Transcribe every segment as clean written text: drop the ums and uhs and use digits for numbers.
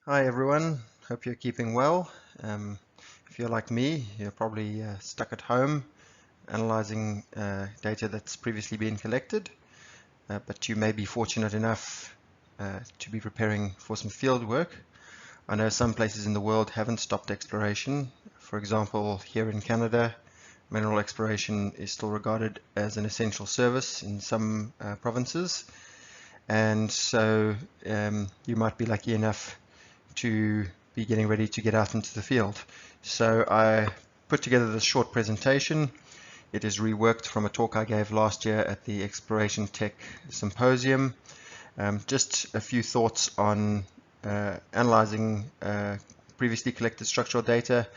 Hi everyone, hope you're keeping well. If you're like me, you're probably stuck at home analyzing data that's previously been collected, but you may be fortunate enough to be preparing for some field work. I know some places in the world haven't stopped exploration. For example, here in Canada, mineral exploration is still regarded as an essential service in some provinces, and so you might be lucky enough to be getting ready to get out into the field. So I put together this short presentation. It is reworked from a talk I gave last year at the Exploration Tech Symposium. Just a few thoughts on analyzing previously collected structural data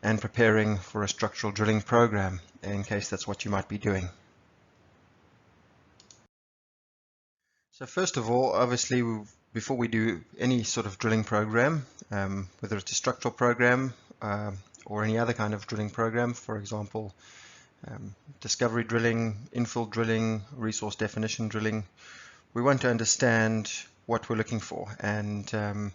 and preparing for a structural drilling program, in case that's what you might be doing. So first of all, obviously, before we do any sort of drilling program, whether it's a structural program or any other kind of drilling program, for example, discovery drilling, infill drilling, resource definition drilling, we want to understand what we're looking for. And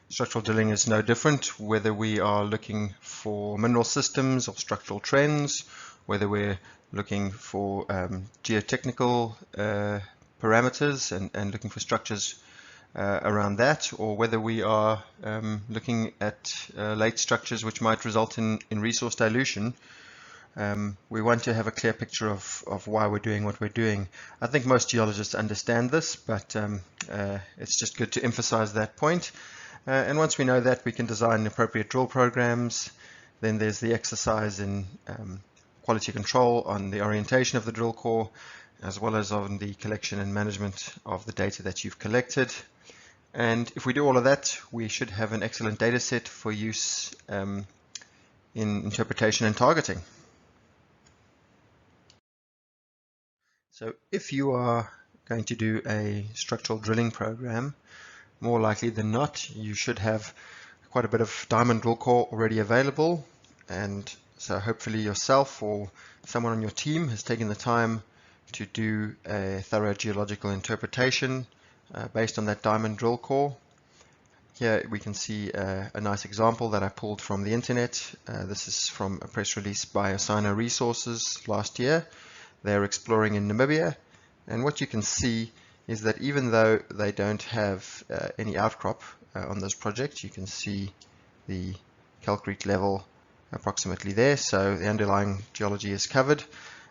structural drilling is no different, whether we are looking for mineral systems or structural trends, whether we're looking for geotechnical parameters and looking for structures around that, or whether we are looking at late structures which might result in resource dilution. We want to have a clear picture of why we're doing what we're doing. I think most geologists understand this, but it's just good to emphasize that point. And once we know that, we can design appropriate drill programs. Then there's the exercise in quality control on the orientation of the drill core, as well as on the collection and management of the data that you've collected. And if we do all of that, we should have an excellent data set for use in interpretation and targeting. So if you are going to do a structural drilling program, more likely than not, you should have quite a bit of diamond drill core already available. And so hopefully yourself or someone on your team has taken the time to do a thorough geological interpretation based on that diamond drill core. Here we can see a nice example that I pulled from the internet. This is from a press release by Osino Resources last year. They're exploring in Namibia, and what you can see is that even though they don't have any outcrop on this project, you can see the calcrete level approximately there, so the underlying geology is covered.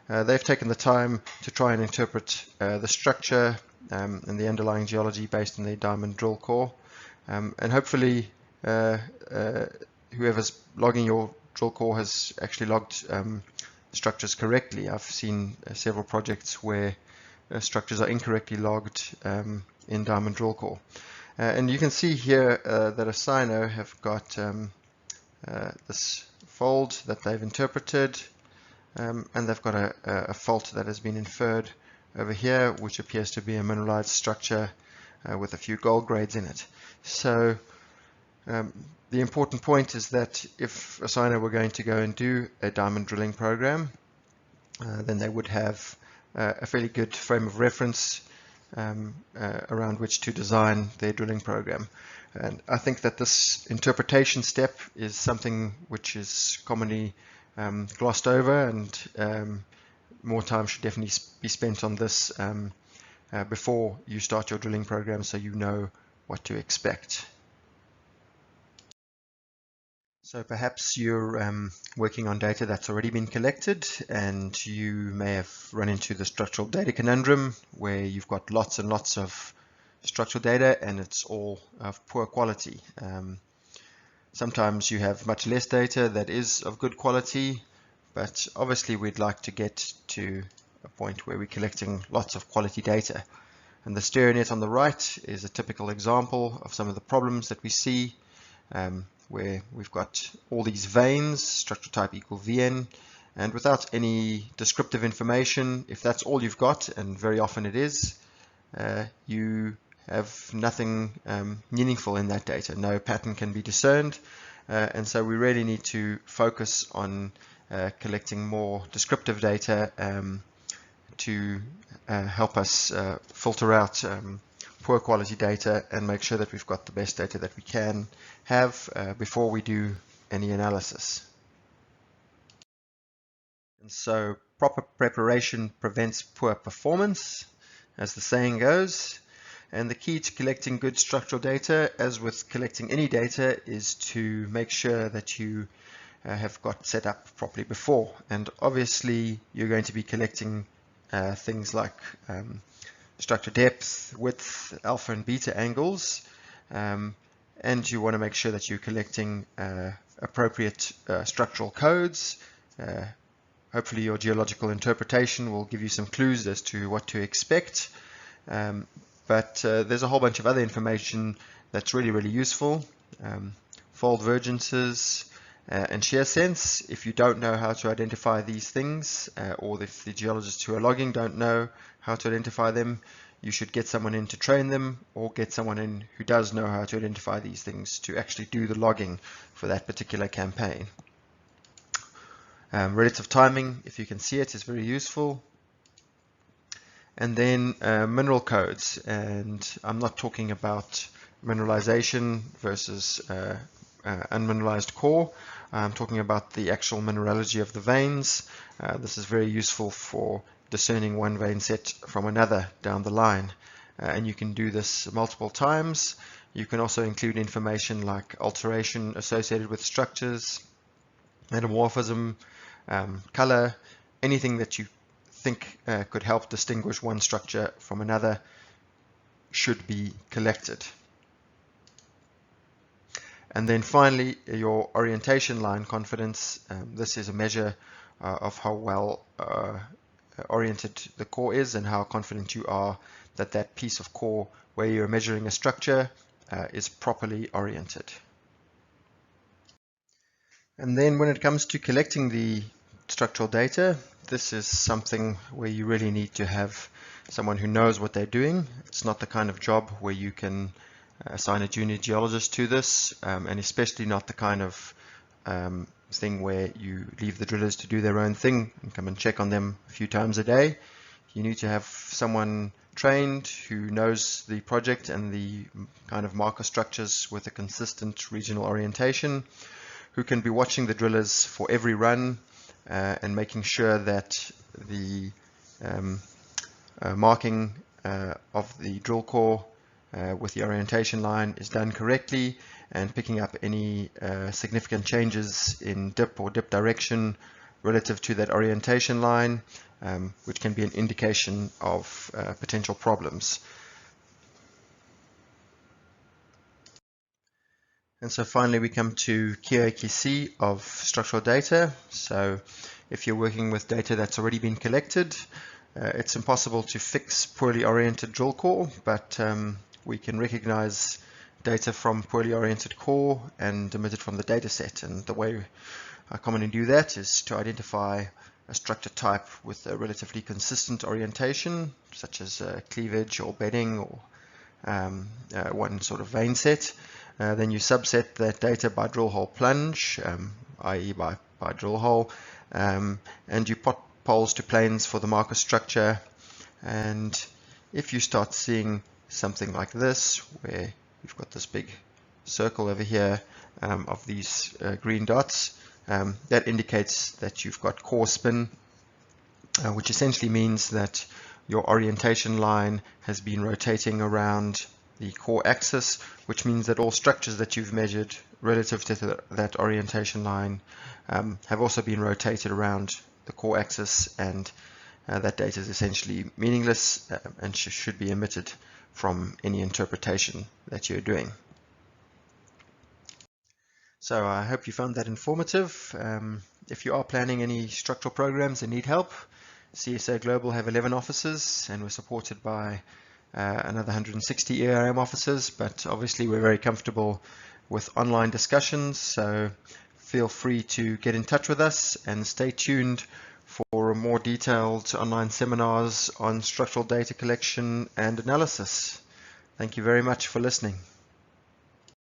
They've taken the time to try and interpret the structure and the underlying geology based on their diamond drill core, and hopefully whoever's logging your drill core has actually logged structures correctly. I've seen several projects where structures are incorrectly logged in diamond drill core. And you can see here that Osino have got this fold that they've interpreted, and they've got a fault that has been inferred over here, which appears to be a mineralized structure with a few gold grades in it. So the important point is that if Osino were going to go and do a diamond drilling program, then they would have a fairly good frame of reference around which to design their drilling program. And I think that this interpretation step is something which is commonly glossed over, and more time should definitely be spent on this before you start your drilling program, so you know what to expect. So perhaps you're working on data that's already been collected, and you may have run into the structural data conundrum where you've got lots and lots of structural data and it's all of poor quality. Sometimes you have much less data that is of good quality, but obviously we'd like to get to a point where we're collecting lots of quality data. And the StereoNet on the right is a typical example of some of the problems that we see, where we've got all these veins, structure type equal Vn, and without any descriptive information, if that's all you've got, and very often it is, you have nothing meaningful in that data. No pattern can be discerned, and so we really need to focus on collecting more descriptive data to help us filter out poor quality data and make sure that we've got the best data that we can have before we do any analysis. And so proper preparation prevents poor performance, as the saying goes. And the key to collecting good structural data, as with collecting any data, is to make sure that you have got set up properly before. And obviously you're going to be collecting things like structure depth, width, alpha and beta angles, and you want to make sure that you're collecting appropriate structural codes. Hopefully your geological interpretation will give you some clues as to what to expect. But there's a whole bunch of other information that's really useful. Fold divergences and shear sense. If you don't know how to identify these things, or if the geologists who are logging don't know how to identify them, you should get someone in to train them, or get someone in who does know how to identify these things to actually do the logging for that particular campaign. Relative timing, if you can see it, is very useful. And then mineral codes, and I'm not talking about mineralization versus unmineralized core. I'm talking about the actual mineralogy of the veins. This is very useful for discerning one vein set from another down the line, and you can do this multiple times. You can also include information like alteration associated with structures, metamorphism, color, anything that you think could help distinguish one structure from another should be collected. And then finally, your orientation line confidence. This is a measure of how well oriented the core is and how confident you are that that piece of core where you're measuring a structure is properly oriented. And then when it comes to collecting the structural data, this is something where you really need to have someone who knows what they're doing. It's not the kind of job where you can assign a junior geologist to this, and especially not the kind of thing where you leave the drillers to do their own thing and come and check on them a few times a day. You need to have someone trained who knows the project and the kind of marker structures with a consistent regional orientation, who can be watching the drillers for every run and making sure that the marking of the drill core with the orientation line is done correctly, and picking up any significant changes in dip or dip direction relative to that orientation line, which can be an indication of potential problems. And so finally we come to key accuracy of structural data. So if you're working with data that's already been collected, it's impossible to fix poorly oriented drill core, but we can recognize data from poorly oriented core and omit it from the data set. And the way I commonly do that is to identify a structure type with a relatively consistent orientation, such as cleavage or bedding or one sort of vein set. Then you subset that data by drill hole plunge, i.e. by drill hole, and you plot poles to planes for the marker structure. And if you start seeing something like this, where you've got this big circle over here of these green dots, that indicates that you've got core spin, which essentially means that your orientation line has been rotating around the core axis, which means that all structures that you've measured relative to that orientation line have also been rotated around the core axis, and that data is essentially meaningless and should be omitted from any interpretation that you're doing. So I hope you found that informative. If you are planning any structural programs and need help, CSA Global have 11 offices, and we're supported by another 160 ERM offices, but obviously we're very comfortable with online discussions, so feel free to get in touch with us and stay tuned for more detailed online seminars on structural data collection and analysis. Thank you very much for listening.